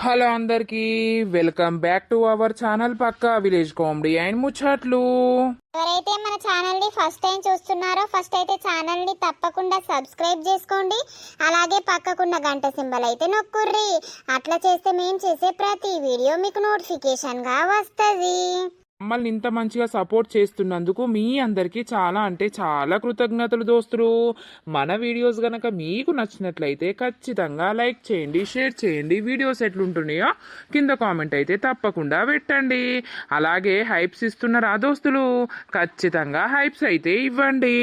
Hello అందరికి, welcome back to our channel Pakka village comedy and Muchatlu. ఎవరైతే మన ఛానల్ ని ఫస్ట్ టైం చూస్తున్నారో ఫస్ట్ అయితే ఛానల్ ని తప్పకుండా సబ్స్క్రైబ్ చేసుకోండి. అలాగే పక్కకున్న గంట సింబల్ అయితే నొక్కుర్రి. అట్లా చేస్తే మేము చేసే ప్రతి వీడియో మీకు నోటిఫికేషన్ గా వస్తుంది. మమ్మల్ని ఇంత మంచిగా సపోర్ట్ చేస్తున్నందుకు మీ అందరికీ చాలా అంటే చాలా కృతజ్ఞతలు దోస్తులు. మన వీడియోస్ గనక మీకు నచ్చినట్లయితే ఖచ్చితంగా లైక్ చేయండి, షేర్ చేయండి. వీడియోస్ ఎట్లుంటున్నాయో కింద కామెంట్ అయితే తప్పకుండా పెట్టండి. అలాగే హైప్స్ ఇస్తున్నారా దోస్తులు? ఖచ్చితంగా హైప్స్ అయితే ఇవ్వండి.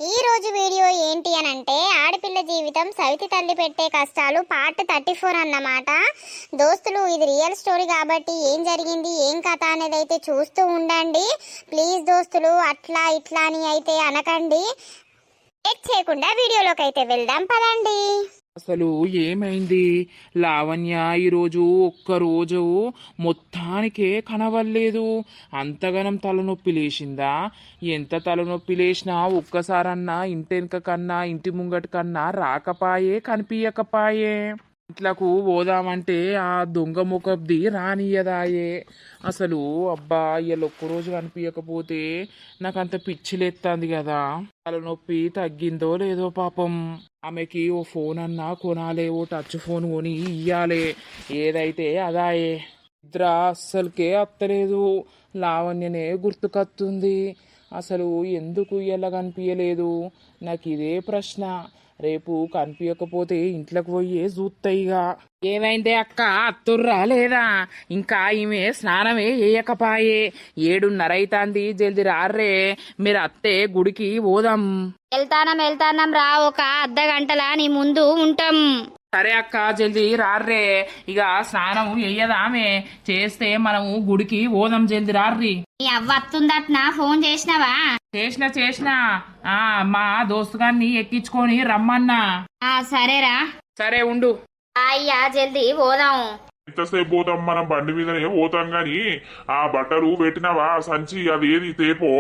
ఈ రోజు వీడియో ఏంటి అని అంటే ఆడపిల్ల జీవితం సవితి తల్లి పెట్టే కష్టాలు పార్ట్ 34 అన్నమాట. దోస్తులు ఇది రియల్ స్టోరీ కాబట్టి ఏం జరిగింది ఏం కథ అనేది అయితే చూస్తూ ఉండండి ప్లీజ్ దోస్తులు. అట్లా ఇట్లా అని అయితే అనకండి. లేట్ చేయకుండా వీడియోలోకి అయితే వెళ్దాం పదండి. అసలు ఏమైంది? లావణ్య ఈరోజు ఒక్కరోజు మొత్తానికే కనవలేదు. అంతగానం తలనొప్పి లేచిందా? ఎంత తలనొప్పి లేచినా ఒక్కసారన్నా ఇంటెనక కన్నా ఇంటి ముంగటి కన్నా రాకపాయే, కనిపించకపాయే. ఇంట్లకు పోదామంటే ఆ దొంగ ముఖబ్ది రానియదాయే. అసలు అబ్బా ఇవాళ ఒక్కరోజు కనిపించకపోతే నాకు అంత పిచ్చిలేస్తుంది కదా. తలనొప్పి తగ్గిందో లేదో పాపం. ఆమెకి ఓ ఫోన్ అన్నా కొనాలే, ఓ టచ్ ఫోన్ కొని ఇయ్యాలే. ఏదైతే అదాయే. నిద్ర అస్సలకే అత్తలేదు. లావణ్యనే గుర్తుకొస్తుంది. అసలు ఎందుకు ఇలా కనిపించలేదు? నాకు ఇదే ప్రశ్న. రేపు కనిపించకపోతే ఇంట్లోకి పోయి చూస్తాయిగా. ఏమైందే అక్క, అత్తుర్రా లేదా? ఇంకా ఈమె స్నానమే వేయకపాయే. 7:30 అవుతుంది. జల్ది రారే, మీరు అత్తే గుడికి పోదాం. వెళ్తానం రా, ఒక అర్ధ గంటలా నీ ముందు ఉంటాం. సరే అక్క, జల్దీ రారే. ఇక స్నానం వెయ్యదామే, చేస్తే మనము గుడికి పోదాం. జల్ది రార్రి. నీ అవ్వ వస్తుందట్నా? ఫోన్ చేసినావా? చేసిన మా దోస్తు గారిని ఎక్కించుకొని రమ్మన్నా. సరేరా. సరే ఉండు. అయ్యా జల్దీ పోదాం. ఎంతసేపు పోతాం? మనం బండి మీదనే పోతాం గాని ఆ బట్టలు పెట్టినవా సంచి? అది ఏది తేపో.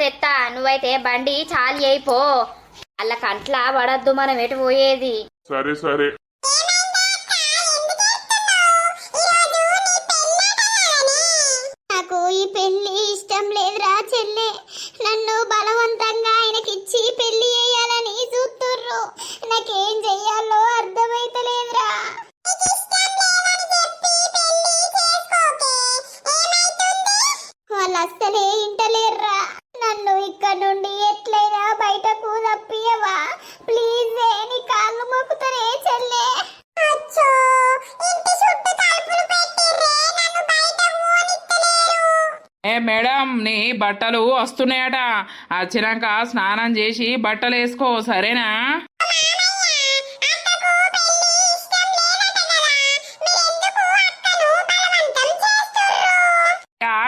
తెత్త నువ్వైతే బండి చాలి అయిపో. అల్ల కంట్ల పడద్దు, మనం ఎటు పోయేది. సరే సరే. నాకు ఈ పెళ్లి ఇష్టం లేదురా చెల్లె. నన్ను బలవంతంగా ఆయనకిచ్చి పెళ్లి చేయాలని చూస్తుర్రు. నాకేం చెయ్యాలో అర్థమైతలేదురా. వాళ్ళు అస్సలే ఇంటలేర్రా. నన్ను ఇక్కడ నుండి ఎట్లయినా బయటకు తప్పియవా ప్లీజ్. నీ కాళ్ళు మొక్కుతానే చెల్లె. ఏ మేడం, నీ బట్టలు వస్తున్నాయట. వచ్చినాక స్నానం చేసి బట్టలు వేసుకో, సరేనా?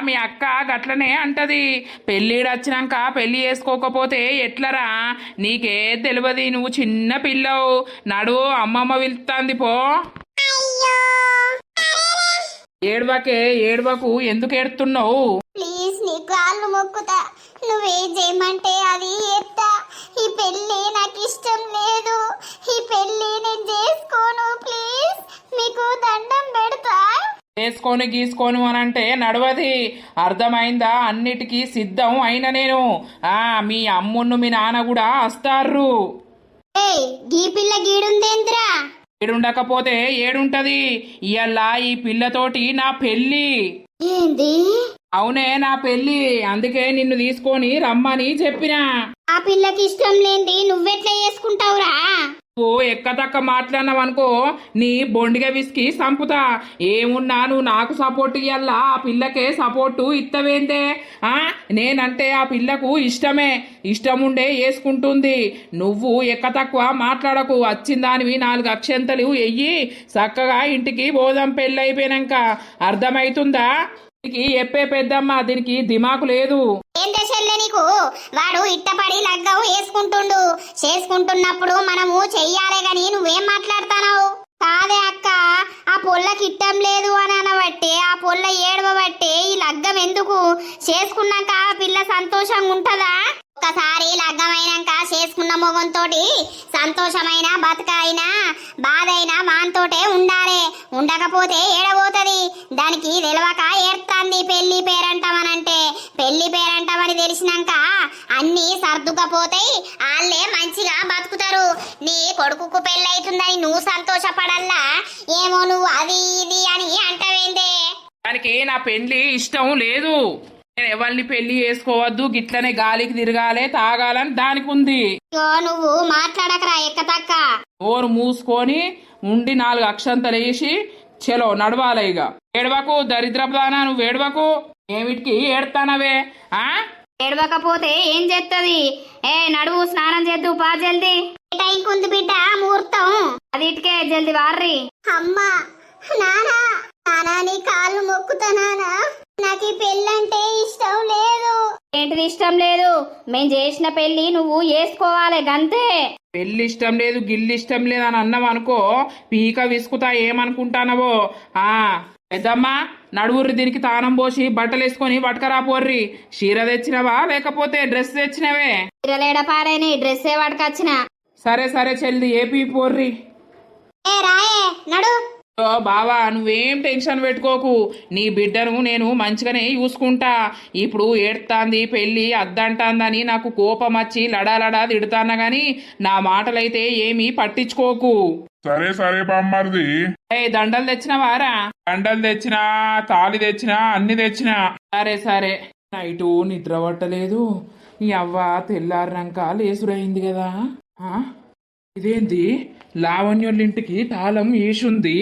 మీ అక్క గట్లనే అంటది. పెళ్ళిడు వచ్చినాక పెళ్లి చేసుకోకపోతే ఎట్లరా? నీకే తెలియదు, నువ్వు చిన్న పిల్లవు. నడు, అమ్మమ్మ పిలుస్తుంది పో. ఏడవకు, ఎందుకు ఏడుతున్నావు? ప్లీజ్ నీ కాళ్ళు మొక్కుతా, నువ్వేం చేయమంటే అది చేస్తా. ఈ పెళ్లి నాకు ఇష్టం లేదు. ఈ పెళ్లి నేను చేసుకోను. ప్లీజ్ మీకు దండం పెడతా. చేసుకొని గీసుకోను అని అంటే నడవది, అర్థమైందా? అన్నిటికీ సిద్ధం అయిన నేను. మీ అమ్మును మీ నాన్న కూడా వస్తారు. గీ పిల్ల గీడుందేంద్రా? ఏడుండకపోతే ఏడుంటది. ఇయ్యాల ఈ పిల్లతోటి నా పెళ్ళి. ఏంది? అవునే, నా పెళ్ళి. అందుకే నిన్ను తీసుకొని రమ్మని చెప్పినా. ఆ పిల్లకి ఇష్టం లేంది నువ్వెట్లా చేసుకుంటావురా? నువ్వు ఎక్కతక్క మాట్లాడినావనుకో నీ బొండిగా విసికి సంపుతా. ఏమున్నా నువ్వు నాకు సపోర్ట్ ఇయ్యాలా, ఆ పిల్లకే సపోర్టు ఇత్తవేందే? నేనంటే ఆ పిల్లకు ఇష్టమే, ఇష్టముండే వేసుకుంటుంది. నువ్వు ఎక్కతక్కువ మాట్లాడకు. వచ్చిందానివి 4 అక్షంతలు ఎయ్యి చక్కగా ఇంటికి పోదాం పెళ్ళైపోయినాక. అర్థమైతుందా? దీనికి చెప్పే పెద్దమ్మ, దీనికి దిమాకు లేదు. ఏం దశల్లే నీకు? వాడు ఇట్టపడి లగ్గవు వేసుకుంటుండు. చేసుకుంటున్నప్పుడు మనము చెయ్యాలే గాని నువ్వేం మాట్లాడుతున్నావు? కాదే అక్క, ఆ పొల్లకి ఇట్టం లేదు అని అనబట్టే, ఆ పొల్ల ఏడవబట్టే ఈ లగ్గం ఎందుకు? చేసుకున్నాక ఆ పిల్ల సంతోషంగా ఉంటదా? ఒక ఒక్కసారి లగ్గమైనాక చేసుకున్న మొగంతోటి సంతోషమైన బతుకైనా బాధ అయినా వానితోటే ఉండాలి. ఉండకపోతే ఏడబోతది. దానికి తెలవక ఏర్తాంది పెళ్లి పేరంటమనంటే. పెళ్లి పేరంటమని తెలిసినాక అన్ని సర్దుకపోతాయి. వాళ్ళే మంచిగా బతుకుతారు. నీ కొడుకుకు పెళ్లి అవుతుందని నువ్వు సంతోషపడల్లా ఏమో నువ్వు అది ఇది అని అంటవేందే. దానికి నా పెళ్లి ఇష్టం లేదు. నేను ఎవరిని పెళ్లి చేసుకోవద్దు, గిట్లనే గాలికి తిరగాలి తాగాలని దానికి ఉంది. నువ్వు మాట్లాడకరా ఎక్కతక్క. నోరు మూసుకొని ఉండి 4 అక్షంతలు వేసి చెలో నడవాలి. ఇక ఏడవకు దరిద్రపుదానా, నువ్వు ఏడవకు. ఏమిటికి ఏడతానవే? ఏడవకపోతే ఏం చేస్తుంది? నడువు స్నానం చేద్దు పా జల్ది. టైం కుంది బిడ్డ ముహూర్తం. అది ఇటుకే జల్ది వార్రి. అమ్మా నానా నానా నీ కాళ్ళు మొక్కుతానా. నాకు ఈ పెళ్ళంటే ఇష్టం లేదు. ఏంటిది ఇష్టం లేదు? మేం చేసిన పెళ్లి నువ్వు చేసుకోవాలి గంతే. పెళ్లి ఇష్టం లేదు గిల్లి ఇష్టం లేదు అని అన్నాం అనుకో, పీక విసుకుతా ఏమనుకుంటానవో. పెద్దమ్మా నడువుర్రి, దీనికి తానం పోసి బట్టలు వేసుకొని పట్టుకరా పోర్రి. చీర తెచ్చినవా లేకపోతే డ్రెస్ తెచ్చినవే? చీరలేడ పాడైన డ్రెస్సే వాడుకొచ్చిన. సరే సరే చెల్లి ఏపీ పోర్రి. రాయే నడు. బావా నువ్వేం టెన్షన్ పెట్టుకోకు, నీ బిడ్డను నేను మంచిగానే చూసుకుంటా. ఇప్పుడు ఏడ్తాంది పెళ్లి అద్దంటాందని నాకు కోపం వచ్చి లడాలడా తిడుతానా గాని నా మాటలైతే ఏమీ పట్టించుకోకు. సరే సరే బామ్మర్ది. దండలు తెచ్చినవారా? దండలు తెచ్చినా, తాళి తెచ్చినా, అన్ని తెచ్చినా. సరే సరే. నైటు నిద్ర పట్టలేదు. ఈ అవ్వ తెల్లారినాక లేసురైంది కదా. ఇదేంది లావణ్యులింటికి తాళం వేసుంది.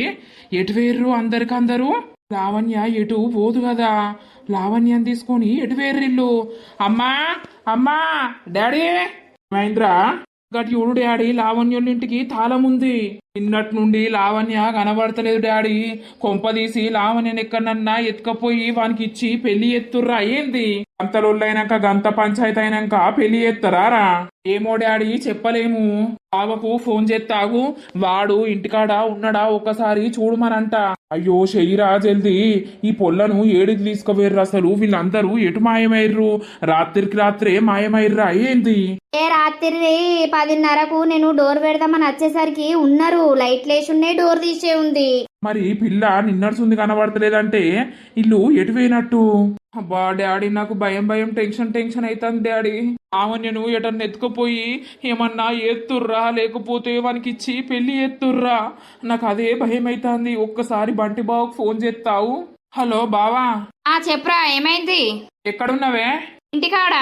ఎటు వేర్రు అందరికందరూ? లావణ్య ఎటు పోదు కదా. లావణ్యం తీసుకొని ఎటు వేర్రిల్లు? అమ్మా అమ్మా డాడీ మహేంద్ర గట్ చూడు డాడీ, లావణ్యులింటికి తాళం ఉంది. నిన్నటి నుండి లావణ్య కనబడతలేదు డాడీ. కొంపదీసి లావణ్యని ఎక్కడన్నా ఎత్తుకపోయి వానికి ఇచ్చి పెళ్లి ఎత్తుర్రా ఏంది? గంతలొల్లైనాక గంత పంచాయతీ అయినాక పెళ్లి ఎత్తరారా? ఏమో డాడీ చెప్పలేము. బావకు ఫోన్ చేస్తాగు, వాడు ఇంటికాడ ఉన్నాడా ఒక్కసారి చూడమనంట. అయ్యో చెయ్యిరా జల్దీ. ఈ పొల్లను ఏడికి తీసుకుపోయారు అసలు? వీళ్ళందరూ ఎటు మాయమయ్యర్రు? రాత్రికి రాత్రే మాయమయ్యర్రా ఏంది? రాత్రి 10:30కు నేను డోర్ పెడదామని వచ్చేసరికి ఉన్నారు. లైట్లు వేసి ఉన్నాయి, డోర్ తీసే ఉంది. మరి పిల్ల నిన్నడుసుంది కనబడతలేదంటే ఇల్లు ఎటు పోయినట్టు? అబ్బా డాడీ నాకు భయం భయం టెన్షన్ అవుతుంది డాడీ. ఆమెను ఎటన్నా ఎత్తుకుపోయి ఏమన్నా ఎత్తుర్రా లేకపోతే వానికి ఇచ్చి పెళ్లి ఎత్తుర్రా? నాకు అదే భయం అవుతుంది. ఒక్కసారి బంటి బావకు ఫోన్ చేస్తావు? హలో బావా. చెప్పరా ఏమైంది? ఎక్కడున్నావే? ఇంటికాడ.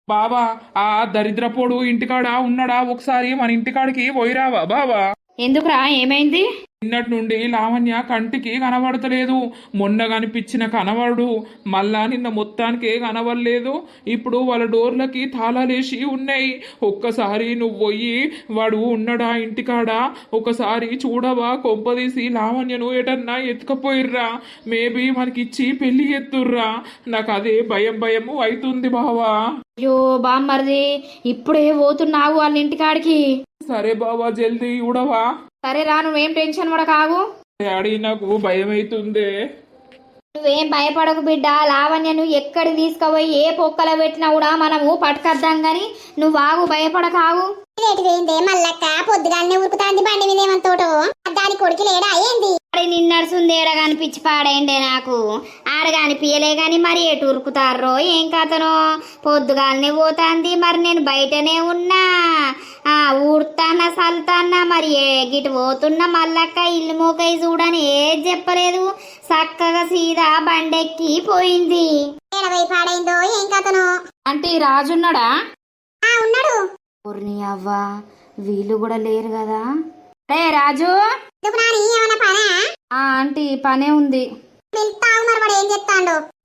బావా ఆ దరిద్రపోడు ఇంటికాడ ఉన్నాడా? ఒకసారి మన ఇంటికాడికి పోయిరావా బావా? ఎందుకురా ఏమైంది? నిన్నటి నుండి లావణ్య కంటికి కనబడతలేదు. మొన్న కనిపించిన కనబడు, మళ్ళా నిన్న మొత్తానికే కనబడలేదు. ఇప్పుడు వాళ్ళ డోర్లకి తాళాలేసి ఉన్నాయి. ఒక్కసారి నువ్వు పోయి వాడు ఉన్నాడా ఇంటికాడ ఒకసారి చూడవా? కొంపదీసి లావణ్యను ఎటన్నా ఎత్తుకపోయిర్రా? మేబీ మనకిచ్చి పెళ్లి ఎత్తుర్రా? నాకు అదే భయం అవుతుంది బావా. అయ్యో బామ్మర్ది, ఇప్పుడే పోతున్నావు వాళ్ళ ఇంటికాడికి. సరే బావా జల్దీ చూడవా? సరే రా, నువ్వేం టెన్షన్ కూడా కావు. డాడీ నాకు భయం అవుతుంది. నువ్వేం భయపడకు బిడ్డ. లావణ్యను ఎక్కడికి తీసుకుపోయి ఏ పొక్కల పెట్టినా కూడా మనము పట్టుకద్దాం గాని నువ్వు ఆగు, భయపడకాగు. మల్లక్క పొద్దుగానే ఉరుకుతాంది బండి మీద ఏమంతోటో. దాని కొడుకు లేడా ఏంది? నిన్నడుసుంది ఏడ కనిపించి పాడేండే నాకు. ఆడ కనిపించలే గాని మరి ఎటు ఉరుకుతారో ఏం కథనో. పొద్దుగాలనే పోతాంది, మరి నేను బయటనే ఉన్నా. ఊడతానా సల్తానా, మరి గిటు పోతున్నా. మల్లక్క ఇల్లు మూకై చూడని ఏది చెప్పలేదు. చక్కగా సీదా బండెక్కి పోయింది. పాడైందో ఏం కథనో. అంటే రాజున్నాడా? ఉన్నాడు. ఊర్ని అవ్వా, వీళ్ళు కూడా లేరు కదా. రే రాజు. ఆంటీ పనే ఉంది.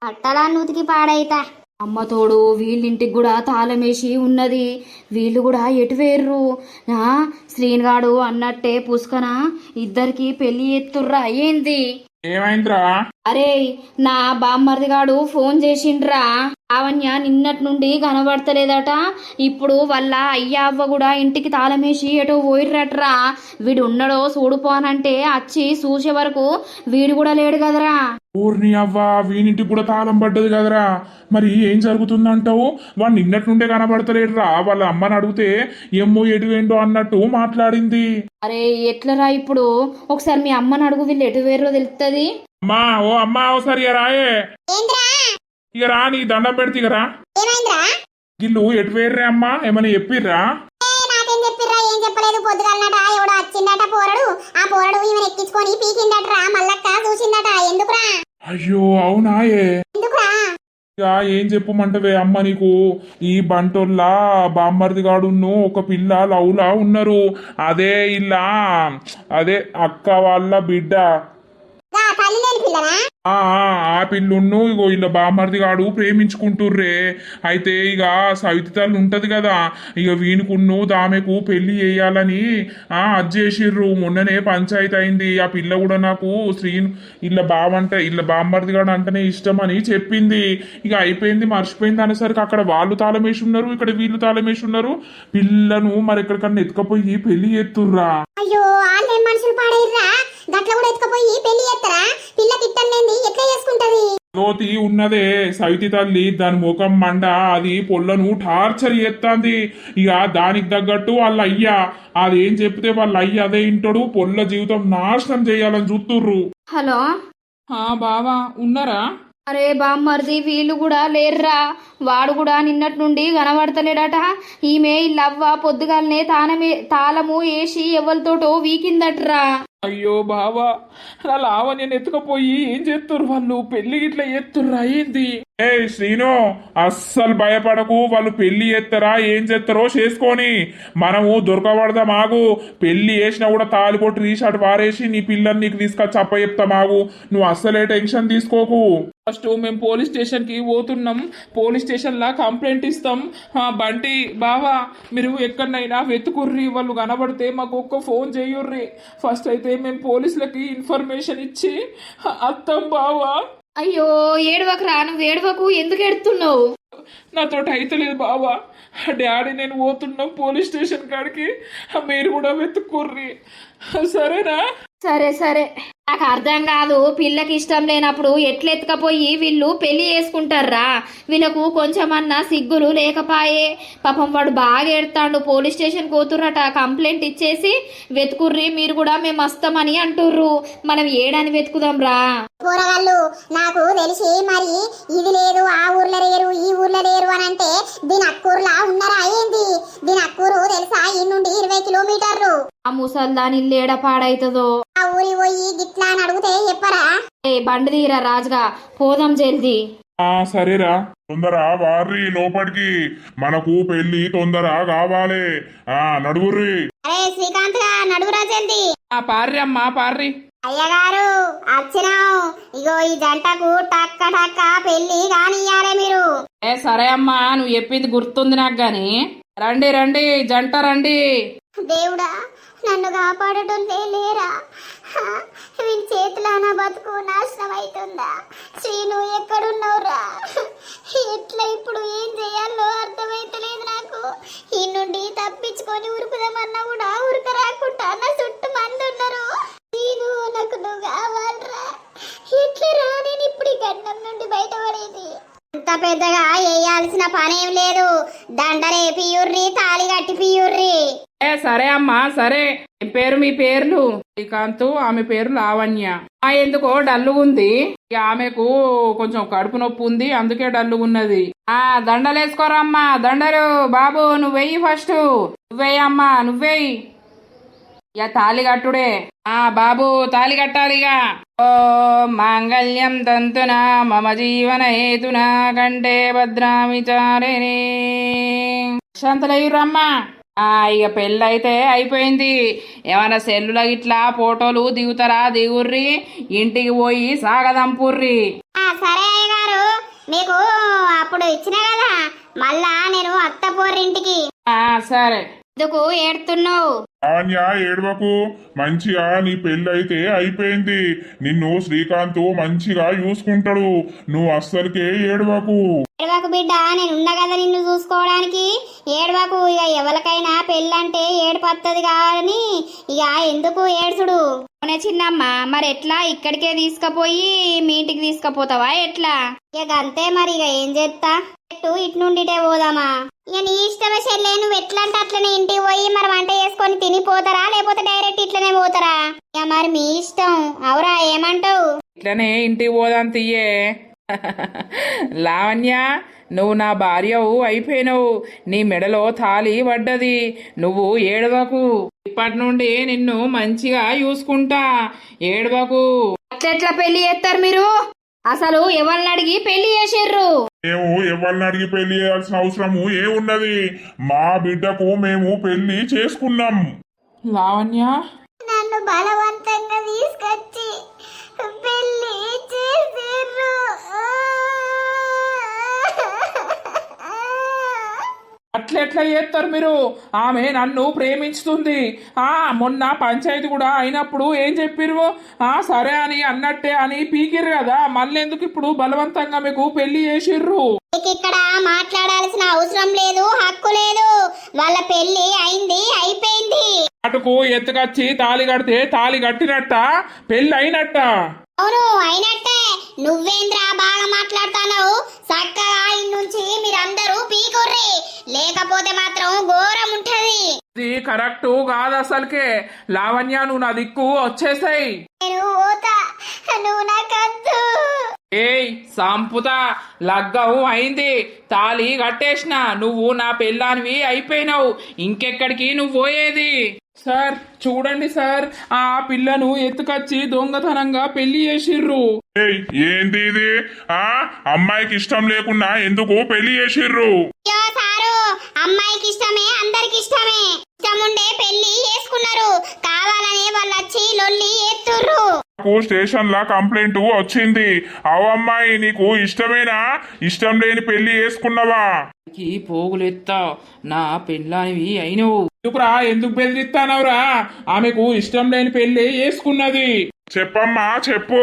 అట్టలా నూతికి పాడైతా. అమ్మ తోడు వీళ్ళింటికి కూడా తాళం వేసి ఉన్నది. వీళ్ళు కూడా ఎటు వేర్రు? శ్రీనిగాడు అన్నట్టే పుష్కన ఇద్దరికి పెళ్లి ఎత్తుర్రా ఏంది? ఏమైందిరా? అరే నా బామ్మర్దిగాడు ఫోన్ చేసిండ్రా. లావణ్య నిన్నటి నుండి కనబడతలేదట. ఇప్పుడు వాళ్ళ అయ్య అవ్వ కూడా ఇంటికి తాళమేసి ఎటో పోయిర్రట్రా. వీడు ఉన్నాడో చూడుపోనంటే వచ్చి చూసే వరకు వీడు కూడా లేడు కదరా. ఊరిని అవ్వా వీనింటికి కూడా తాళం పడ్డది కదరా. మరి ఏం జరుగుతుందంటావు? వాడు నిన్నటి నుండే కనబడతలేడురా. వాళ్ళ అమ్మని అడిగితే ఏమో ఎటువేండో అన్నట్టు మాట్లాడింది. అరే ఎట్లరా ఇప్పుడు? ఒకసారి మీ అమ్మని అడుగు, వీళ్ళు ఎటు వేరో తెలుస్తుంది. అమ్మా ఓ అమ్మా ఓసారి ఇక రాయే. ఇక రా, నీ దండం పెడితే ఇక రా. గిల్లు ఎటు వేర్రే అమ్మా, ఏమని చెప్పిర్రా? నాకేం చెప్పిర్రా? ఏం చెప్పలేదు. పొద్దుగాలనట ఎవడో వచ్చిందట పోరడు. ఆ పోరడు ఈమెను ఎక్కించుకొని పీకిందట్రా. మల్లక్క చూసిందట. ఎందుకురా? అయ్యో అవునా? ఎందుకురా? ఇక ఏం చెప్పమంటవే అమ్మ నీకు? ఈ బంటోల్లా బామ్మర్ది గాడును ఒక పిల్ల లవ్లా ఉన్నారు. అదే ఇలా అదే అక్క వాళ్ళ బిడ్డ. ఆ పిల్లున్ను ఇగో ఇలా బామ్మర్ది గాడు ప్రేమించుకుంటుర్రే. అయితే ఇక సవితి తల్లి ఉంటది కదా, ఇక వీనుకున్ను దామెకు పెళ్లి చేయాలని అజ్జేసిర్రు. మొన్ననే పంచాయతీ అయింది. ఆ పిల్ల కూడా నాకు శ్రీను ఇలా బామ్మర్ది గాడు అంటేనే ఇష్టం అని చెప్పింది. ఇక అయిపోయింది, మర్చిపోయింది అనేసరికి అక్కడ వాళ్ళు తాళమేసి ఉన్నారు, ఇక్కడ వీళ్ళు తాళమేసి ఉన్నారు. పిల్లను మరి ఎక్కడికన్నా ఎత్తుకపోయి పెళ్లి చేస్తుర్రా. అయ్యో వాళ్ళేం మనుషులు పాడైర్రా? గట్ల కూడా ఎత్తుకపోయి పెళ్లి చేస్తారా? పిల్ల తిట్టండి ఎట్లా చేసుకుంటది? లోతి ఉన్నదే సవితి తల్లి, దాని ముఖం మండ, అది పొల్లను టార్చర్ చేస్తాంది. ఇక దానికి తగ్గట్టు వాళ్ళ అయ్యా అదేం చెప్తే వాళ్ళ అయ్య అదే ఇంటాడు. పొల్ల జీవితం నాశనం చేయాలని చూస్తుర్రు. హలో బావా ఉన్నారా? అరే బామ్మర్ది వీళ్ళు కూడా లేర్రా. వాడు కూడా నిన్నటి నుండి కనబడతలేడట. ఈమె ఇల్లవ్వ పొద్దుగాలనే తాళము వేసి ఎవరితోటో వీకిందట్రా. అయ్యో బావా, నా లావణ్యని ఎత్తుకపోయి ఏం చేస్తుర్రు వాళ్ళు? పెళ్లి ఇట్లా చేస్తుర్రా ఏంది? ఏ శ్రీను, అస్సలు భయపడకు. వాళ్ళు పెళ్లి చేస్తారా ఏం చేస్తారో చేసుకొని మనము దొరకబడదాం. ఆగు. పెళ్లి చేసినా కూడా తాలిబొట్టు రీషాట్ వారేసి నీ పిల్లని నీకు తీసుకొచ్చి అప్ప చెప్తాం. ఆగు, నువ్వు అస్సలే టెన్షన్ తీసుకోకు. ఫస్ట్ మేము పోలీస్ స్టేషన్కి పోతున్నాం. పోలీస్ స్టేషన్లా కంప్లైంట్ ఇస్తాం. బంటి బావా, మీరు ఎక్కడైనా వెతుకుర్రి, వాళ్ళు కనబడితే మాకు ఒక్క ఫోన్ చేయుర్రి. ఫస్ట్ అయితే మేము పోలీసులకి ఇన్ఫర్మేషన్ ఇచ్చి అత్తం బావా. అయ్యో ఏడవకరా, నువ్వు ఏడవకు. ఎందుకు ఎడుతున్నావు? నాతోటి అయితే లేదు బావా. డాడీ నేను పోతున్నాం పోలీస్ స్టేషన్ కాడికి, మీరు కూడా వెతుక్కుర్రి, సరేనా? సరే సరే. నాకు అర్థం కాదు, పిల్లకి ఇష్టం లేనప్పుడు ఎట్లెత్తుకపోయి వీళ్ళు పెళ్లి చేసుకుంటారా? వీళ్ళకు కొంచెమన్నా సిగ్గులు లేకపాయే. పాపం వాడు బాగా ఏడతాడు. పోలీస్ స్టేషన్ పోతుర్రట. కంప్లైంట్ ఇచ్చేసి వెతుకుర్రి, మీరు కూడా మేము వస్తామని అంటుర్రు. మనం ఏడని వెతుకుదాం రా. కూరగాళ్ళు నాకు తెలిసి మరి ఇది లేదు, ఆ ఊర్లో లేరు, ఈ ఊర్లో లేరు అని అంటే దీని అక్కూరులా ఉన్నారా ఏంది? దీని అక్కూరు తెలుసా? ఈ నుండి 20 కిలోమీటర్లు. ఆ ముసల్దాని ఇల్లేడ పాడైతుందో. ఆ ఊరి పోయి గిట్లా అని అడిగితే చెప్పరా? ఏ బండి తీరా రాజుగా, పోదాం జల్దీ. సరేరా, తొందర వారి లోపలికి, మనకు పెళ్లి తొందర కావాలి. నడుగుర్రి. అరే శ్రీకాంత్ గా నడుగురా జల్దీ. పార్రి అమ్మా పార్రి. అయ్యగారు వచ్చినాం. ఇగో ఈ జంటకు టక్క టక్క పెళ్లి కానియ్యాలే మీరు. సరే అమ్మా, నువ్వు చెప్పింది గుర్తుంది నాకు గాని. రండి రండి జంట రండి. దేవుడా నన్ను కాపాడటం లేరా? వీని చేతిలో నా బతుకు నాశనం అవుతుందా? శ్రీను ఎక్కడున్నావురా? ఎట్లా ఇప్పుడు ఏం చేయాలో అర్థమైతలేదు నాకు. ఈ నుండి తప్పించుకొని ఉరుకుదామన్నా కూడా ఉరక రాకుండా నా చుట్టూ మంది ఉన్నారు. శ్రీను నాకు నువ్వు కావాలరా. ఎట్లా రా నేను ఇప్పుడు ఈ గండం నుండి బయటపడేది? అంత పెద్దగా వేయాల్సిన పనేం లేదు. దండలే పియుర్రి, తాళి కట్టి పియుర్రి. సరే అమ్మా సరే. పేరు మీ పేర్లు? శ్రీకాంత్, ఆమె పేరు లావణ్య. ఎందుకో డల్లుగుంది. ఆమెకు కొంచెం కడుపు నొప్పి ఉంది, అందుకే డల్లుగున్నది. దండలేసుకోరా అమ్మా, దండలు. బాబు నువ్వు వెయ్యి, ఫస్ట్ నువ్వేయమ్మా, నువ్వేయి. ఇక తాళి కట్టుడే. బాబు తాళి కట్టాలిగా. ఓ మాంగళ్యం తంతునా మమ జీవన హేతునా కంటే భద్రామిచారిణి. శాంతలయ్యురమ్మా. ఇక పెళ్ళైతే అయిపోయింది. ఏమన్నా సెల్లుల ఇట్లా ఫోటోలు దిగుతారా? దిగుర్రి, ఇంటికి పోయి సాగదంపుర్రి. సరే అయ్య గారు, మీకు అప్పుడు ఇచ్చిన కదా, మళ్ళా నేను అత్త పోర్రింటికి. సరే. ఎందుకు ఏడుతున్నావు? లావణ్య ఏడవకు, మంచిగా నీ పెళ్ళైతే అయిపోయింది. నిన్ను శ్రీకాంత్ మంచిగా చూసుకుంటాడు, నువ్వు అస్సలకే ఏడవకు. ఏడవకు బిడ్డ, నేను ఉన్నా కదా నిన్ను చూసుకోవడానికి. ఏడవకు. ఇక ఎవరికైనా పెళ్ళంటే ఏడుపత్తది కానీ ఇక ఎందుకు ఏడ్చుడు? అవునే చిన్నమ్మ, మరి ఎట్లా ఇక్కడికే తీసుకుపోయి మీ ఇంటికి తీసుకుపోతావా ఎట్లా? ఇక అంతే మరి, ఇక ఏం చేస్తా, ఇటు నుండిటే పోదామా? ఇక నీ ఇష్టమే చెల్లె, నువ్వు ఎట్లా అంటే అట్లనే ఇంటికి పోయి మరి వంట చేసుకొని తినిపోతారా లేకపోతే డైరెక్ట్ ఇట్లనే పోతారా? ఇక మరి మీ ఇష్టం. అవురా, ఏమంటావు? ఇట్లనే ఇంటికి పోదాం తీయే. లావణ్య, నువ్వు నా భార్యవు అయిపోయినవు, నీ మెడలో తాళి పడ్డది, నువ్వు ఏడవకు. ఇప్పటి నుండి నిన్ను మంచిగా చూసుకుంటా, ఏడవకు. ఎట్లా పెళ్లి చేస్తారు మీరు? అసలు ఎవరిని అడిగి పెళ్లి చేసిర్రు? మేము ఎవరిని అడిగి పెళ్లి చేయాల్సిన అవసరము ఏమున్నది? మా బిడ్డకు మేము పెళ్లి చేసుకున్నాం. లావణ్య, నన్ను బలవంతంగా తీసుకొచ్చి పెళ్లి చేసిర్రు. అట్లెట్లా చేస్తారు మీరు? ఆమె నన్ను ప్రేమించుతుంది. మొన్న పంచాయతీ కూడా అయినప్పుడు ఏం చెప్పిర్రు? సరే అని అన్నట్టే అని పీకిర్రు కదా, మళ్ళీ ఎందుకు ఇప్పుడు బలవంతంగా మీకు పెళ్లి చేసిర్రు? ఇక్కడ మాట్లాడాల్సిన అవసరం లేదు, హక్కు లేదు. వాళ్ళ పెళ్లి అయింది, అయిపోయింది. అటుకు ఎత్తుకొచ్చి తాళి కడితే తాళి కట్టినట్ట, పెళ్లి అయినట్ట. అవును, అయినట్టే. నువ్వేంద్రా బాగా మాట్లాడుతున్నావు? చక్కగా నుంచి మీరందరూ పీకుర్రి, లేకపోతే మాత్రం ఘోరం ఉంటది. ఇది కరెక్ట్ కాదు అసలుకే. లావణ్య, నువ్వు నా దిక్కు వచ్చేసాయి. నేను పోతా, నువ్వు నాకద్దు. ఏయ్ సంపుతా, లగ్గం అయింది, తాళి కట్టేసిన, నువ్వు నా పెళ్ళానివి అయిపోయినావు, ఇంకెక్కడికి నువ్వు పోయేది? సార్ చూడండి సార్, ఆ పిల్లను ఎత్తుకొచ్చి దొంగతనంగా పెళ్లి చేసిర్రు. ఏయ్, ఏంది ఇది? అమ్మాయికి ఇష్టం లేకున్నా ఎందుకు పెళ్లి చేసిర్రు? అయ్యో సారు, అమ్మాయికి ఇష్టమే, అందరికి ఇష్టమే. ఇష్టం ఉండే పెళ్లి చేసుకున్నారు, కావాలని వాళ్ళు వచ్చి లొల్లి ఎత్తుర్రు. నాకు స్టేషన్ లా కంప్లైంట్ వచ్చింది. అమ్మాయి, నీకు ఇష్టమేనా? ఇష్టం లేని పెళ్లి చేసుకున్నావా? పోగులెత్తా, నా పెళ్ళానివి అయినవు. ఎందుకురా, ఎందుకు బెదిరిస్తానవురా? ఆమెకు ఇష్టం లేని పెళ్లి చేసుకున్నది. చెప్పమ్మా, చెప్పు.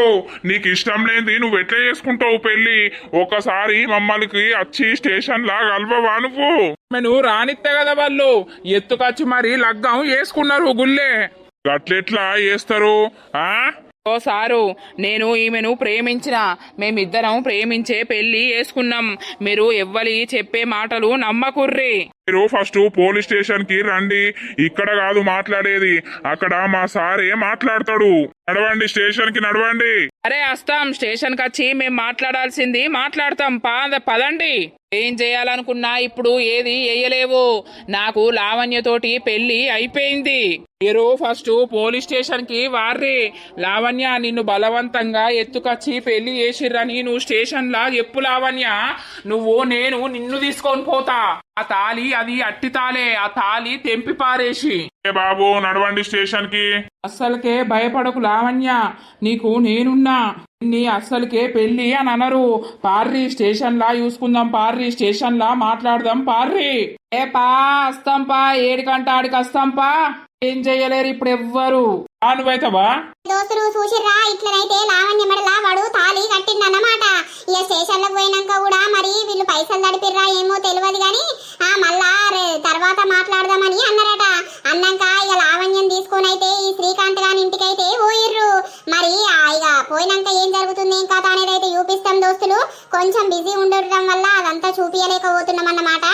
నీకు ఇష్టం లేనిది నువ్వు ఎట్లా చేసుకుంటావు పెళ్లి? ఒకసారి మమ్మల్ని వచ్చి స్టేషన్ లా కలవవా నువ్వు? ఆమెను రానిత్తే కదా వాళ్ళు ఎత్తుకొచ్చి మరి లగ్గం వేసుకున్నారు గుల్లే. గట్లెట్లా చేస్తారు? ఓ సారు, నేను ఈమెను ప్రేమించిన, మేమిద్దరం ప్రేమించే పెళ్లి వేసుకున్నాం. మీరు ఎవ్వరి చెప్పే మాటలు నమ్మకుర్రి. మీరు ఫస్ట్ పోలీస్ స్టేషన్ కి రండి. ఇక్కడ కాదు మాట్లాడేది, అక్కడ మా సారే మాట్లాడతాడు. నడవండి, స్టేషన్ కి నడవండి. అరే వస్తాం, స్టేషన్ కి వచ్చి మేము మాట్లాడాల్సింది మాట్లాడతాం. పదండి. ఏం చేయాలనుకున్నా ఇప్పుడు ఏది వేయలేవు. నాకు లావణ్యతోటి పెళ్లి అయిపోయింది. మీరు ఫస్ట్ పోలీస్ స్టేషన్ కి వార్రి. లావణ్య, నిన్ను బలవంతంగా ఎత్తుకొచ్చి పెళ్లి చేసిర్రని నువ్వు స్టేషన్ లా చెప్పు. లావణ్య, నేను నిన్ను తీసుకొని పోతా. ఆ తాళి అది అట్టి తాలే, ఆ తాళి తెంపి పారేసి. బాబు నడవండి స్టేషన్ కి. అస్సలకే భయపడకు లావణ్య, నీకు నేనున్నా. నీ అస్సలకే పెళ్లి అని అనరు. పార్రి, స్టేషన్ లా చూసుకుందాం, పార్రి, స్టేషన్ లా మాట్లాడదాం, పార్రి. వస్తాంపా, 7 గంట ఆడికి వస్తాంపా. ఏం చెయ్యలేరు ఇప్పుడు ఎవ్వరు. నువ్వైతావా? దోస్తులు చూసిర్రా, ఇట్లనైతే లావణ్య మెడలా వాడు తాళి కట్టిందన్నమాట. ఇక స్టేషన్ లకు పోయినాక కూడా మరి వీళ్ళు పైసలు తడిపిర్రా ఏమో తెలియదు గాని మళ్ళా తర్వాత మాట్లాడదామని అన్నారట. అన్నాక ఇక లావణ్యం తీసుకొని అయితే ఈ శ్రీకాంత్ గాని ఇంటికైతే పోయిర్రు. మరి ఇక పోయినాక ఏం జరుగుతుంది ఏం కథ అనేది అయితే చూపిస్తాం దోస్తులు. కొంచెం బిజీ ఉండడం వల్ల అదంతా చూపించలేకపోతున్నాం అన్నమాట.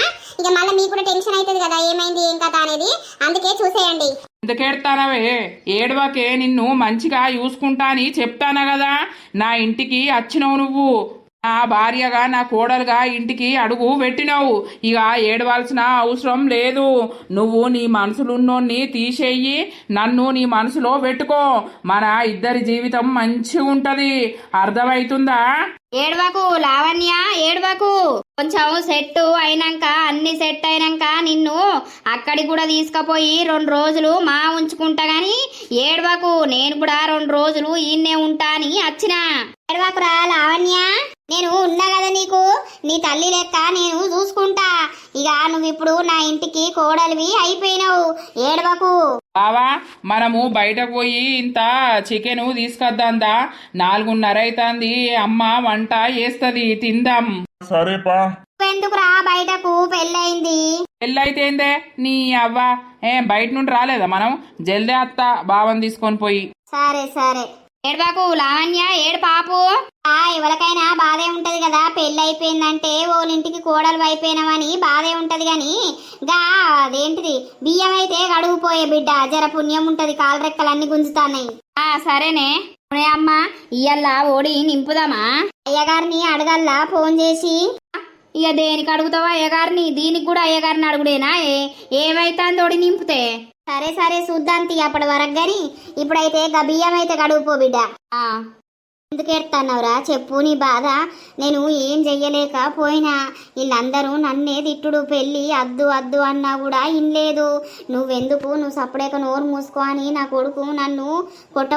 ఇక మళ్ళీ మీకు కూడా టెన్షన్ అవుతుంది కదా, ఏమైంది ఏం కథ అనేది, అందుకే చూసేయండి. ఎందుకెడతానవే? ఏడవకే, నిన్ను మంచిగా చూసుకుంటా అని చెప్తానా కదా. నా ఇంటికి వచ్చినావు నువ్వు, నా భార్యగా, నా కోడలుగా ఇంటికి అడుగు పెట్టినావు. ఇక ఏడవలసిన అవసరం లేదు. నువ్వు నీ మనసులున్నోన్ని తీసేయి, నన్ను నీ మనసులో పెట్టుకో. మన ఇద్దరి జీవితం మంచిగా ఉంటది. అర్థమవుతుందా? ఏడవకు లావణ్య, ఏడవకు. కొంచెం సెట్ అయినాక, అన్ని సెట్ అయినాక నిన్ను అక్కడికి కూడా తీసుకుపోయి 2 రోజులు మా ఉంచుకుంటా గాని ఏడవకు. నేను కూడా 2 రోజులు ఈయన్నే ఉంటా అని వచ్చిన. ఏడవకురా లావణ్య. నేను ఉన్నా కదా నీకు, నీ తల్లి లెక్క నేను చూసుకుంటా. ఇక నువ్వు ఇప్పుడు నా ఇంటికి కోడలివి అయిపోయినావు, ఏడవకు. బావా మనము బయటకు పోయి ఇంత చికెను తీసుకొద్దాందా, 4:30 అవుతుంది, అమ్మ వంట చేస్తుంది, తిందాం. సరేపా. ఎందుకురా బయటకు, పెళ్ళయింది. పెళ్ళైతేందే నీ అవ్వ, బయట నుండి రాలేదా మనం? జల్దే అత్త బావని తీసుకొని పోయి. సరే సరే, ఏడబాకు లావణ్య, ఏడు పాపు. ఎవరికైనా బాధే ఉంటది కదా, పెళ్ళి అయిపోయిందంటే వాళ్ళింటికి కోడలు అయిపోయినామని బాధే ఉంటది గాని గా అదేంటిది బియ్యం అయితే గడుగుపోయే బిడ్డ, జర పుణ్యం ఉంటది, కాలు రెక్కలన్నీ గుంజుతాన్నాయి. సరేనే అమ్మ, ఇయ్యల్లా ఓడి నింపుదామా? అయ్యగారిని అడగల్లా ఫోన్ చేసి. ఇక దేనికి అడుగుతావా అయ్యగారిని? దీనికి కూడా అయ్యగారిని అడుగుడేనా? ఏమైతుందో ఓడి నింపుతే. సరే సరే చూద్దాం తీ అప్పటి వరకు గాని, ఇప్పుడైతే బియ్యం అయితే గడుగుపో బిడ్డ. ఎందుకు ఏడుతున్నావురా, చెప్పు నీ బాధ. నేను ఏం చెయ్యలేక పోయినా, వీళ్ళందరూ నన్నే తిట్టుడు, పెళ్ళి అద్దు అద్దు అన్నా కూడా ఇన్లేదు. నువ్వెందుకు, నువ్వు సపడేక నోరు మూసుకో అని నా కొడుకు నన్ను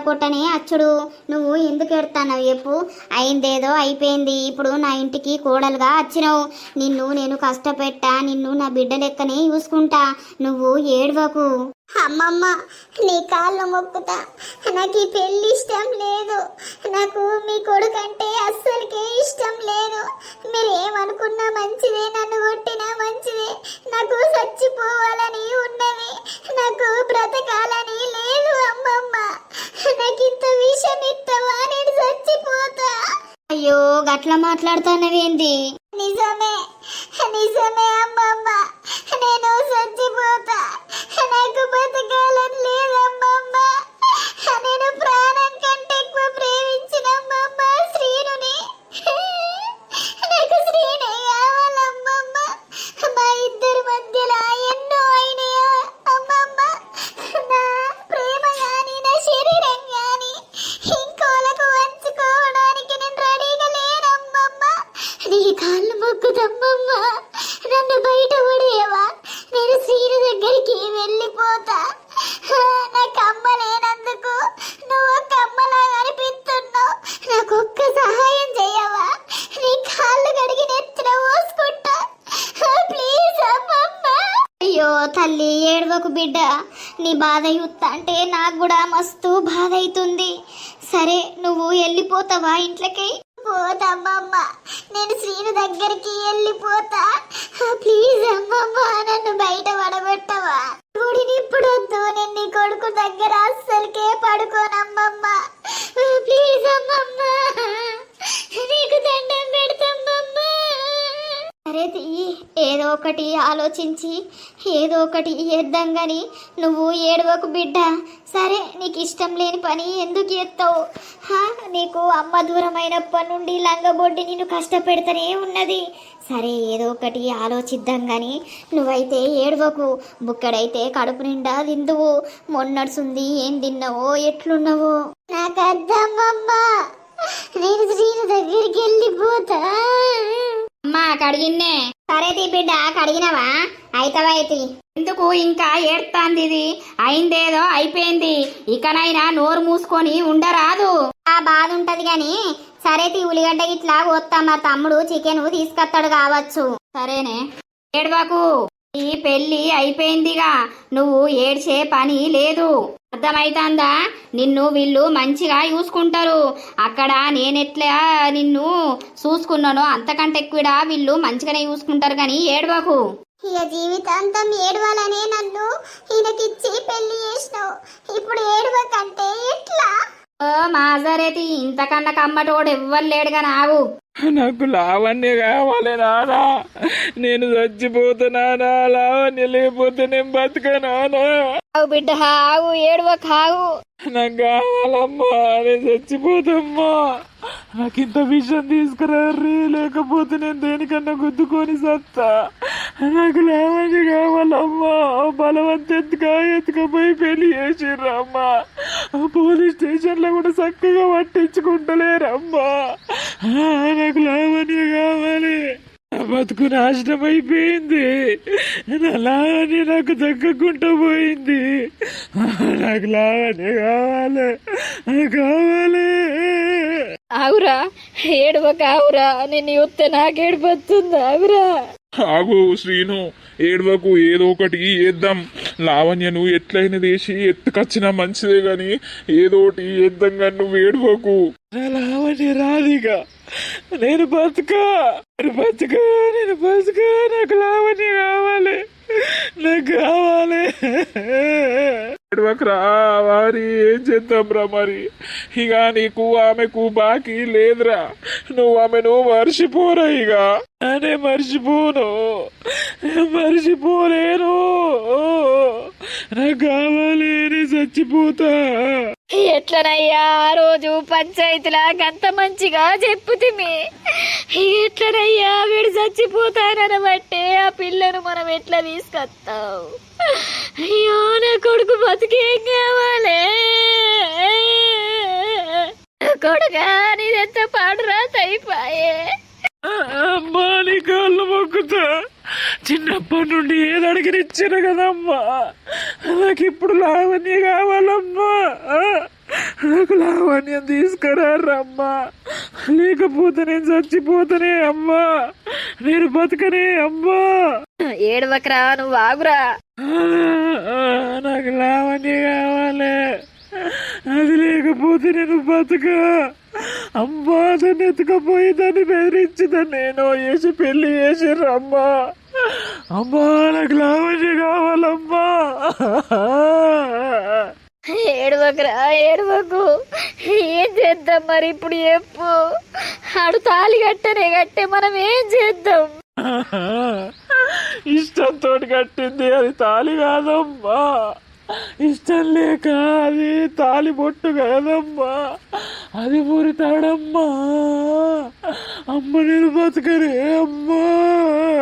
కొట్టనే అచ్చుడు. నువ్వు ఎందుకు ఏడుతున్నావు చెప్పు? అయిందేదో అయిపోయింది, ఇప్పుడు నా ఇంటికి కోడలుగా వచ్చినావు. నిన్ను నేను కష్టపెట్టా, నిన్ను నా బిడ్డ లెక్కనే చూసుకుంటా, నువ్వు ఏడవకు. అమ్మమ్మ, నీ కాళ్ళు మొక్కుతా, నాకు ఈ పెళ్లి ఇష్టం లేదు. నాకు మీ కొడుకంటే అస్సలకే ఇష్టం లేదు. మీరు ఏమనుకున్నా మంచిదే, నన్ను కొట్టినా మంచిదే, నాకు చచ్చిపోవాలని ఉన్నది, నాకు బ్రతకాలని లేదు. అమ్మమ్మ, నాకు ఇంత విషయం ఇస్తావా? నేను చచ్చిపోతా. అయ్యో గట్లా మాట్లాడుతానవేంది? నిజమే నిజమే అమ్మమ్మ, నేను చచ్చిపోతా, నాకు బతకాలని లేదమ్మమ్మ. నేను ప్రాణం కంటే ఎక్కువ ప్రేమించినమ్మమ్మ శ్రీనుని. నాకు శ్రీనే కావాలమ్మమ్మ. మా ఇద్దరి మధ్యలో ఎన్నో అయినాయా అమ్మమ్మ. నా ప్రేమ గాని, నా శరీరం గాని ఇంకోలకు వంచుకోవడానికి నేను రెడీగా లేనమ్మమ్మ. నీ కాళ్ళు మొక్కుదమ్మమ్మ, నన్ను బయట పడేయవా? నేను శ్రీను దగ్గరికి వెళ్ళిపోతా. నాకు అమ్మ లేనందుకు నువ్వు ఒక అమ్మలాగా అనిపిస్తున్నావు. నాకు ఒక్క సహాయం చేయవా? నీ కాళ్ళు కడిగి నెత్తిన పోసుకుంటా, ప్లీజ్ అమ్మమ్మ. అయ్యో తల్లి ఏడవకు బిడ్డ, నీ బాధ చూస్తా అంటే నాకు కూడా మస్తు బాధ అవుతుంది. సరే నువ్వు వెళ్ళిపోతావా ఇంట్లోకి? పోతమ్మమ్మ, నేను శ్రీను దగ్గరికి వెళ్ళిపోతా. ప్లీజ్ అమ్మమ్మ, నన్ను బయట పడబెట్టవా? గుడిని ఇప్పుడు వద్దు, నేను నీ కొడుకు దగ్గర అస్సలకే పడుకోనమ్మమ్మ. ప్లీజ్ అమ్మమ్మ, నీకు దండం పెడతామ్మమ్మ. సరే ఏదో ఒకటి ఆలోచించి ఏదో ఒకటి చేద్దాం గాని నువ్వు ఏడవకు బిడ్డ. సరే నీకు ఇష్టం లేని పని ఎందుకు చేస్తావు? నీకు అమ్మ దూరమైనప్పటి నుండి లంగబొడ్డి నిన్ను కష్టపెడతానే ఉన్నది. సరే ఏదో ఒకటి ఆలోచిద్దాం గాని నువ్వైతే ఏడవకు. బుక్కడైతే కడుపు నిండా తిందువు. మొన్నడుసుంది ఏం తిన్నావో ఎట్లున్నావో నాకు అద్దమ్మమ్మ, నేను శ్రీను దగ్గరికి వెళ్ళిపోతా. అమ్మా కడిగిన్నే. సరే తీ బిడ్డ, కడిగినవా? అయితవైతి. ఎందుకు ఇంకా ఏడ్తాంది? ఇది అయిందేదో అయిపోయింది, ఇకనైనా నోరు మూసుకొని ఉండరాదు. ఆ బాధ ఉంటది గాని సరే తీ, ఉల్లిగడ్డ ఇట్లా కోత్తా, మా తమ్ముడు చికెన్ తీసుకొస్తాడు కావచ్చు. సరేనే, ఏడవకు. ఈ పెళ్లి అయిపోయిందిగా, నువ్వు ఏడ్చే పని లేదు, అర్థమైతాందా? నిన్ను వీళ్ళు మంచిగా చూసుకుంటారు. అక్కడ నేనెట్లా నిన్ను చూసుకున్నానో అంతకంటే ఎక్కువ వీళ్ళు మంచిగానే చూసుకుంటారు కానీ ఏడవకు. ఇక జీవితాంతం ఏడవాలనే నన్ను ఈయనకిచ్చి పెళ్లి చేసినావు, ఇప్పుడు ఏడవకంటే ఎట్లా? ఓ మాజరేతి, ఇంతకన్నా కమ్మటోడు ఎవ్వరు లేడుగా. నావు నాకు లావణ్య కావాలి నానా, నేను చచ్చిపోతున్నానా? లావణ్య లేకపోతే నేను బతకనానా? ఆవు బిడ్డ ఆవు, ఏడవకు ఆవు. నాకు కావాలమ్మా, నేను చచ్చిపోతమ్మా. నాకు ఇంత విషయం తీసుకురారీ, లేకపోతే నేను దేనికన్నా గుద్దుకొని సత్తా. నాకు లావణ్య కావాలమ్మా. ఎత్తుకపోయి పెళ్లి చేసిర్రమ్మా. పోలీస్ స్టేషన్ లో కూడా చక్కగా పట్టించుకుంటలేరమ్మా. నాకు లావణ్య కావాలి. బతుకు నాశనం అయిపోయింది, నా లావణ్య నాకు దక్కకుండా పోయింది. నాకు లావణ్య కావాలి, కావాలి. ఆగురా ఏడవక ఆగురా నిన్ను చూస్తే నాకేడుపు వస్తుంది ఆగురా. ఆగు శ్రీను, ఏడవకు, ఏదో ఒకటి ఏద్దాం. లావణ్యను ఎట్లయినా దేశి ఎత్తుకొచ్చినా మంచిదే గాని ఏదోటి ఏద్దాం కానీ నువ్వు ఏడవకు. లావణ్య రాదిగా, నేను బతుకా నాకు లావణ్య కావాలి, నాకు కావాలి. ఏడవకరా, మరి ఏం చేద్దాంరా మరి. ఇక నీకు ఆమెకు బాకీ లేదురా, నువ్వు ఆమెను మర్చిపోరా. ఇక అనే మర్చిపోలేను, నాకు కావాలి, నేను చచ్చిపోతా. ఎట్లనయ్యా ఆ రోజు పంచాయతీలా గంత మంచిగా చెప్పుతిమి, ఎట్లనయ్యా వీడు చచ్చిపోతాననబట్టే ఆ పిల్లను మనం ఎట్లా తీసుకొస్తావు? అయ్యో నా కొడుకు బతికేం కావాలి? కొడుకా నీదెంత పాడురా అయిపోయే. అమ్మా నీ కాళ్ళు మొక్కుతా, చిన్నప్పటి నుండి ఏది అడిగినిచ్చాను కదమ్మా, నాకు ఇప్పుడు లావణ్య కావాలమ్మా, నాకు లావణ్యం తీసుకురారమ్మా, లేకపోతే నేను చచ్చిపోతానే అమ్మా, నేను బతకనే అమ్మా. ఏడవకరా నువ్వు ఆగురా. నాకు లావణ్య కావాలి, అది లేకపోతే నేను బతుక. అమ్మా దాన్ని ఎత్తుకపోయి దాన్ని బెదిరించి దాన్ని నేను వేసి పెళ్లి చేసిర్రమ్మా. అమ్మా నాకు లావణ్య కావాలమ్మా. ఏడవకరా ఏడవకు, ఏం చేద్దాం మరి ఇప్పుడు చెప్పు. ఆడు తాళి కట్టే మనం ఏం చేద్దాం? ఇష్టంతో కట్టింది అది తాళి కాదమ్మా, ఇష్టం లేక అది తాళి బొట్టు కాదమ్మా, అది మురితాడమ్మా. అమ్మ నేను బతకనే అమ్మా,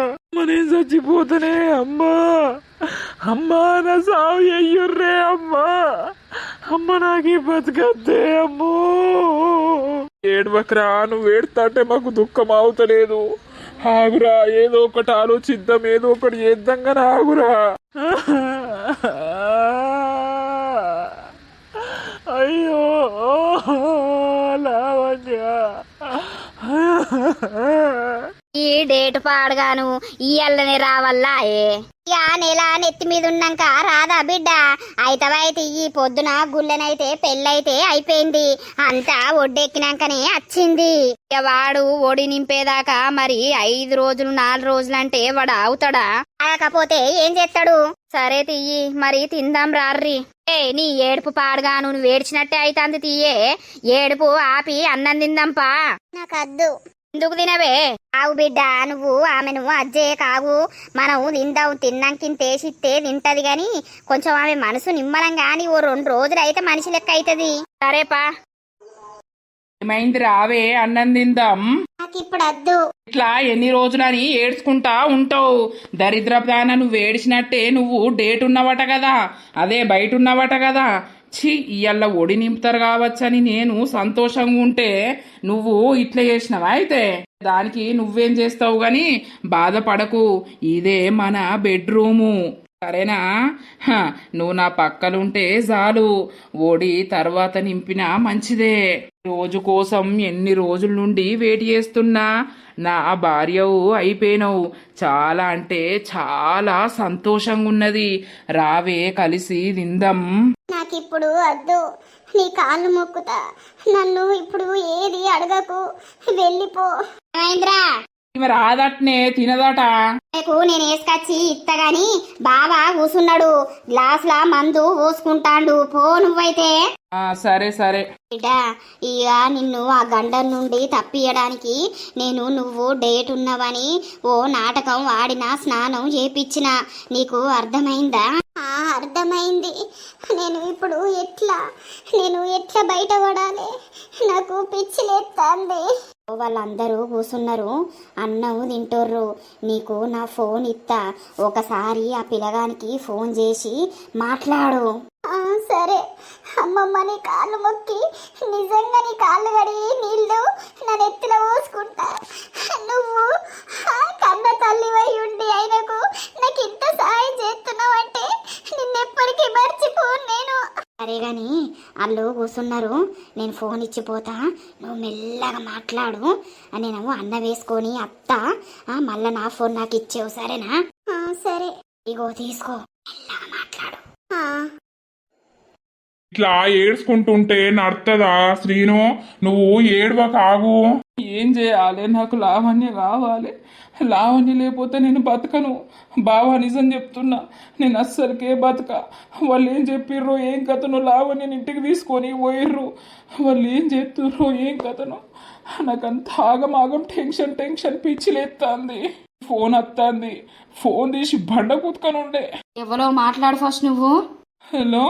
అమ్మ నేను చచ్చిపోతానే అమ్మా, అమ్మా నా సాగు అయ్యుర్రే అమ్మా, అమ్మ నాకు బతకద్దే అమ్మో. ఏడవకరా, నువ్వు ఏడుతాంటే మాకు దుఃఖం అవుతలేదు. ఆగురా, ఏదో ఒకటి ఆలోచిద్దాం, ఏదో ఒకటి చేద్దాం కానీ ఆగురా. అయ్యో లావణ్య, ఈ డేట్ పాడగాను ఈ అల్లనే రావల్లా. యా నెల నెత్తి మీద ఉన్నాక రాదా బిడ్డ? అయితవైతే ఈ పొద్దున గుళ్ళెనైతే పెళ్ళైతే అయిపోయింది, అంతా ఒడ్డెక్కినాకనే వచ్చింది. ఇక వాడు ఒడి నింపేదాకా మరి 5 రోజులు 4 రోజులంటే వాడు ఆగుతాడా? ఆగకపోతే ఏం చేస్తాడు? సరే తియ్యి, మరి తిందాం రార్రి. నీ ఏడుపు పాడగాను నువ్వు ఏడ్చినట్టే అయితాంది తీయే. ఏడుపు ఆపి అన్నం తిందాంపా. నాకద్దు. ఎందుకు తినవే? ఆవు బిడ్డ, నువ్వు ఆమెను అజ్జే కావు, మనం తిందాం, తిన్నాకింతేసిస్తే తింటది గాని కొంచెం ఆమె మనసు నిమ్మలంగా నీ ఓ 2 రోజులు అయితే మనిషి లెక్క అవుతుంది. సరేపా. ఏమైంది రావే అన్నం తిందాం. నాకు ఇప్పుడు అద్దు. ఇట్లా ఎన్ని రోజులని ఏడ్చుకుంటా ఉంటావు? దరిద్రప్రాణ, నువ్వు ఏడ్చినట్టే నువ్వు డేట్ ఉన్నవట కదా, అదే బయట ఉన్నవట కదా. ఛీ, ఇయ్యల్ల ఒడి నింపుతారు కావచ్చని నేను సంతోషంగా ఉంటే నువ్వు ఇట్లా చేసినావా? అయితే దానికి నువ్వేం చేస్తావు గాని బాధపడకు, ఇదే మన బెడ్రూము, సరేనా? నువ్వు నా పక్కలుంటే చాలు, ఓడి తర్వాత నింపినా మంచిదే. రోజు కోసం ఎన్ని రోజుల నుండి వెయిట్ చేస్తున్నా, నా భార్యవు అయిపోయినావు. చాలా అంటే చాలా సంతోషంగా ఉన్నది. రావే కలిసి తిందాం. నాకిప్పుడు అద్దు, నీ కాళ్ళు మొక్కుతా, నన్ను ఇప్పుడు ఏది అడగకు, వెళ్ళిపో. మహేంద్రా, ఇవి రాదట్నే తినదట. నీకు నేను వేసుకొచ్చి ఇత్తగాని బావా కూసున్నాడు, గ్లాసులా మందు పోసుకుంటాండు, పో నువ్వైతే. సరే సరే బిడ్డ, ఇక నిన్ను ఆ గండం నుండి తప్పియడానికి నేను నువ్వు డేట్ ఉన్నవని ఓ నాటకం ఆడిన, స్నానం చేపించిన. నీకు అర్థమైందా? అర్థమైంది. నేను ఇప్పుడు ఎట్లా బయటపడాలి? నాకు పిచ్చి లేస్తుంది. వాళ్ళందరూ కూసున్నారు, అన్నం తింటుర్రు. నీకు నా ఫోన్ ఇస్తా, ఒకసారి ఆ పిల్లగానికి ఫోన్ చేసి మాట్లాడు. సరే అమ్మమ్మ, నీ కాళ్ళు మొక్కి నిజంగా నీ కాళ్ళు కడిగి నీళ్ళు నా నెత్తిలో పోసుకుంటా. నువ్వు కన్న తల్లివై ఉండి ఆయనకు నాకు ఇంత సాయం చేస్తున్నావంటే నిన్నెప్పటికీ మర్చిపోను నేను. సరే గాని వాళ్ళు కూర్చున్నారు, నేను ఫోన్ ఇచ్చిపోతా, నువ్వు మెల్లగా మాట్లాడు. నేనేమో అన్న వేసుకొని అత్త, మళ్ళా నా ఫోన్ నాకు ఇచ్చేవు, సరేనా? సరే. ఇగో తీసుకో, మెల్లగా మాట్లాడు. ఇట్లా ఏడ్చుకుంటుంటే నడుతుందా శ్రీను? నువ్వు ఏడవ కాగు. ఏం చేయాలి? నాకు లావణ్య కావాలి. లావణ్య లేకపోతే నేను బతకను. బావా నిజం చెప్తున్నా, నేను అస్సలకే బతక. వాళ్ళు ఏం చెప్పిర్రో ఏం కథను, లావణ్యని ఇంటికి తీసుకొని పోయిర్రు. వాళ్ళు ఏం చెప్తుర్రో ఏం కథను, నాకంత ఆగమాగం టెన్షన్ పిచ్చిలేస్తుంది. ఫోన్ వస్తుంది, ఫోన్ తీసి బండ కుతుకొని ఉండే. ఎవరో మాట్లాడు ఫస్ట్ నువ్వు. హలో